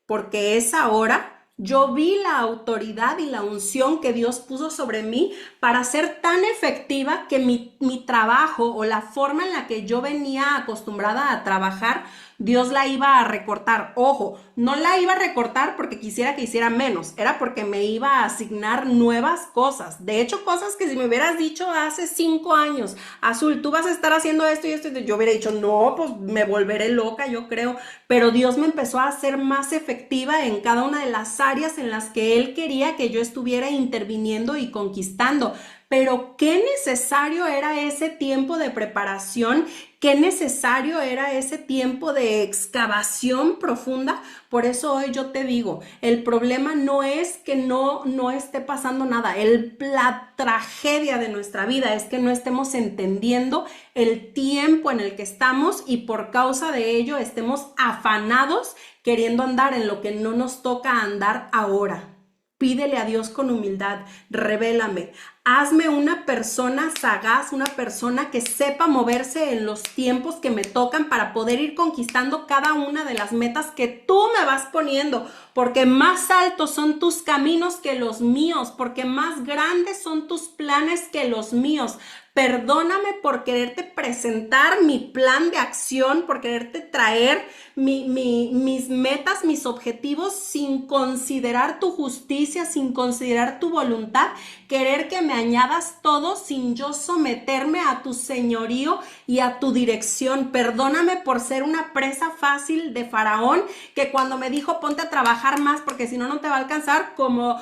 porque es ahora. Yo vi la autoridad y la unción que Dios puso sobre mí para ser tan efectiva que mi trabajo o la forma en la que yo venía acostumbrada a trabajar, Dios la iba a recortar. Ojo, no la iba a recortar porque quisiera que hiciera menos, era porque me iba a asignar nuevas cosas. De hecho, cosas que si me hubieras dicho hace 5 años, Azul, tú vas a estar haciendo esto y esto, y yo hubiera dicho, no, pues me volveré loca, yo creo. Pero Dios me empezó a hacer más efectiva en cada una de las áreas en las que Él quería que yo estuviera interviniendo y conquistando. Pero qué necesario era ese tiempo de preparación, qué necesario era ese tiempo de excavación profunda. Por eso hoy yo te digo, el problema no es que no esté pasando nada. La tragedia de nuestra vida es que no estemos entendiendo el tiempo en el que estamos y por causa de ello estemos afanados queriendo andar en lo que no nos toca andar ahora. Pídele a Dios con humildad, revélame, hazme una persona sagaz, una persona que sepa moverse en los tiempos que me tocan para poder ir conquistando cada una de las metas que tú me vas poniendo, porque más altos son tus caminos que los míos, porque más grandes son tus planes que los míos. Perdóname por quererte presentar mi plan de acción, por quererte traer mis metas, mis objetivos sin considerar tu justicia, sin considerar tu voluntad, querer que me añadas todo sin yo someterme a tu señorío y a tu dirección. Perdóname por ser una presa fácil de Faraón, que cuando me dijo ponte a trabajar más porque si no, no te va a alcanzar, como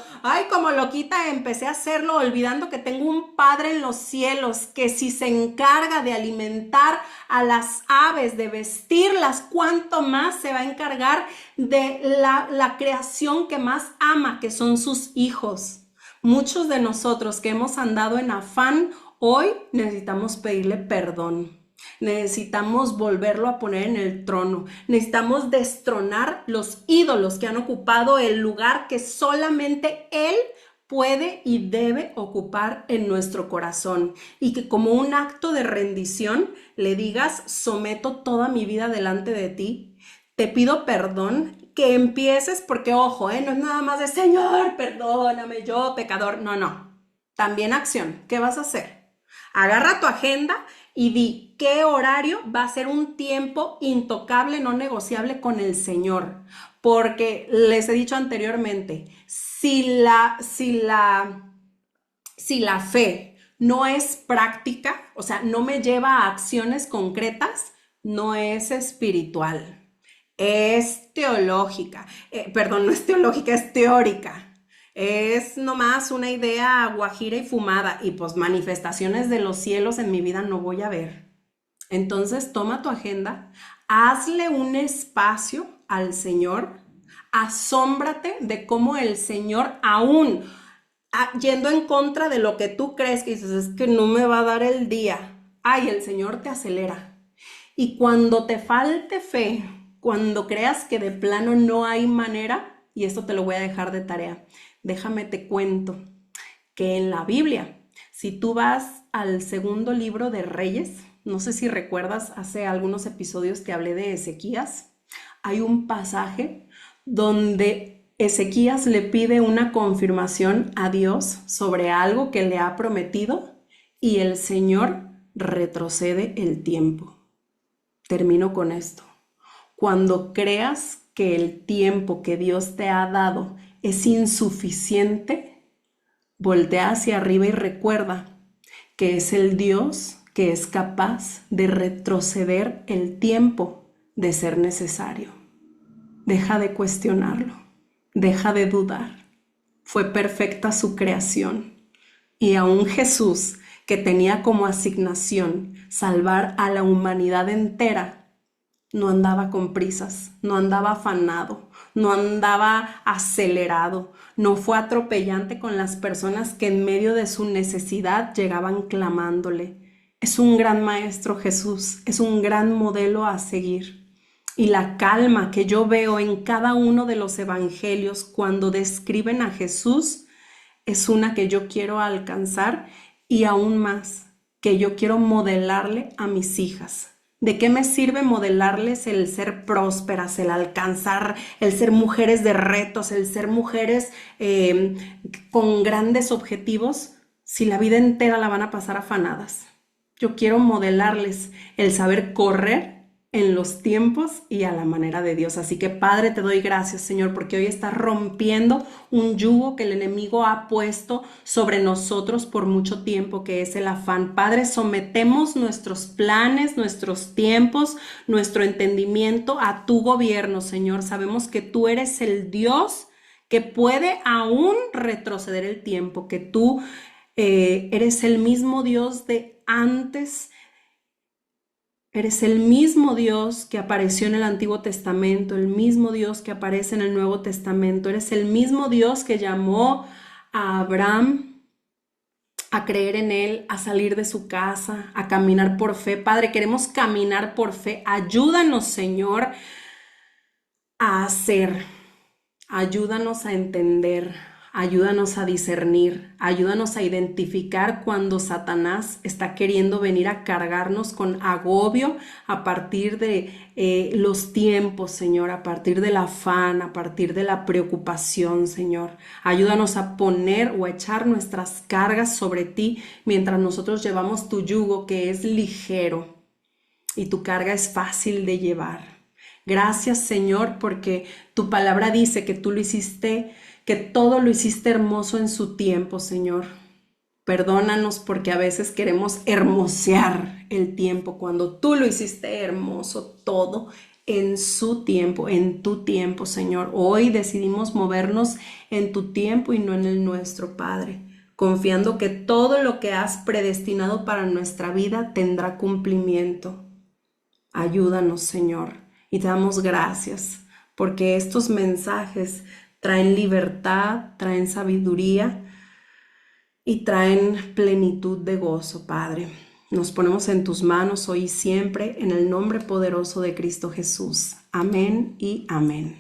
loquita empecé a hacerlo olvidando que tengo un Padre en los cielos que si se encarga de alimentar a las aves, de vestirlas, cuánto más se va a encargar de la creación que más ama, que son sus hijos. Muchos de nosotros que hemos andado en afán, hoy necesitamos pedirle perdón. Necesitamos volverlo a poner en el trono. Necesitamos destronar los ídolos que han ocupado el lugar que solamente Él puede y debe ocupar en nuestro corazón, y que como un acto de rendición le digas, someto toda mi vida delante de ti, te pido perdón, que empieces, porque ojo, no es nada más de Señor, perdóname, yo pecador, no, también acción. ¿Qué vas a hacer? Agarra tu agenda y di qué horario va a ser un tiempo intocable, no negociable con el Señor, porque les he dicho anteriormente, si la fe no es práctica, o sea, no me lleva a acciones concretas, no es espiritual, es teológica. Perdón, no es teológica, es teórica. Es nomás una idea guajira y fumada, y pues manifestaciones de los cielos en mi vida no voy a ver. Entonces toma tu agenda, hazle un espacio al Señor, asómbrate de cómo el Señor, aún yendo en contra de lo que tú crees, que dices, es que no me va a dar el día, ay, el Señor te acelera. Y cuando te falte fe, cuando creas que de plano no hay manera, y esto te lo voy a dejar de tarea, déjame te cuento que en la Biblia, si tú vas al segundo libro de Reyes, no sé si recuerdas, hace algunos episodios te hablé de Ezequías, hay un pasaje donde Ezequías le pide una confirmación a Dios sobre algo que le ha prometido y el Señor retrocede el tiempo. Termino con esto. Cuando creas que el tiempo que Dios te ha dado es insuficiente, voltea hacia arriba y recuerda que es el Dios que es capaz de retroceder el tiempo de ser necesario. Deja de cuestionarlo, deja de dudar. Fue perfecta su creación. Y aún Jesús, que tenía como asignación salvar a la humanidad entera, no andaba con prisas, no andaba afanado, no andaba acelerado, no fue atropellante con las personas que en medio de su necesidad llegaban clamándole. Es un gran maestro Jesús, es un gran modelo a seguir. Y la calma que yo veo en cada uno de los evangelios cuando describen a Jesús es una que yo quiero alcanzar, y aún más que yo quiero modelarle a mis hijas. ¿De qué me sirve modelarles el ser prósperas, el alcanzar, el ser mujeres de retos, el ser mujeres con grandes objetivos, si la vida entera la van a pasar afanadas? Yo quiero modelarles el saber correr en los tiempos y a la manera de Dios. Así que Padre, te doy gracias, Señor, porque hoy estás rompiendo un yugo que el enemigo ha puesto sobre nosotros por mucho tiempo, que es el afán. Padre, sometemos nuestros planes, nuestros tiempos, nuestro entendimiento a tu gobierno, Señor. Sabemos que tú eres el Dios que puede aún retroceder el tiempo, que tú Eres el mismo Dios de antes. Eres el mismo Dios que apareció en el Antiguo Testamento, el mismo Dios que aparece en el Nuevo Testamento. Eres el mismo Dios que llamó a Abraham a creer en Él, a salir de su casa, a caminar por fe. Padre, queremos caminar por fe. Ayúdanos, Señor, a hacer. Ayúdanos a entender, ayúdanos a discernir, ayúdanos a identificar cuando Satanás está queriendo venir a cargarnos con agobio a partir de los tiempos, Señor, a partir del afán, a partir de la preocupación, Señor. Ayúdanos a poner o a echar nuestras cargas sobre ti mientras nosotros llevamos tu yugo que es ligero y tu carga es fácil de llevar. Gracias, Señor, porque tu palabra dice que tú lo hiciste, que todo lo hiciste hermoso en su tiempo, Señor. Perdónanos porque a veces queremos hermosear el tiempo cuando tú lo hiciste hermoso todo en su tiempo, en tu tiempo, Señor. Hoy decidimos movernos en tu tiempo y no en el nuestro, Padre, confiando que todo lo que has predestinado para nuestra vida tendrá cumplimiento. Ayúdanos, Señor, y te damos gracias porque estos mensajes traen libertad, traen sabiduría y traen plenitud de gozo, Padre. Nos ponemos en tus manos hoy y siempre en el nombre poderoso de Cristo Jesús. Amén y amén.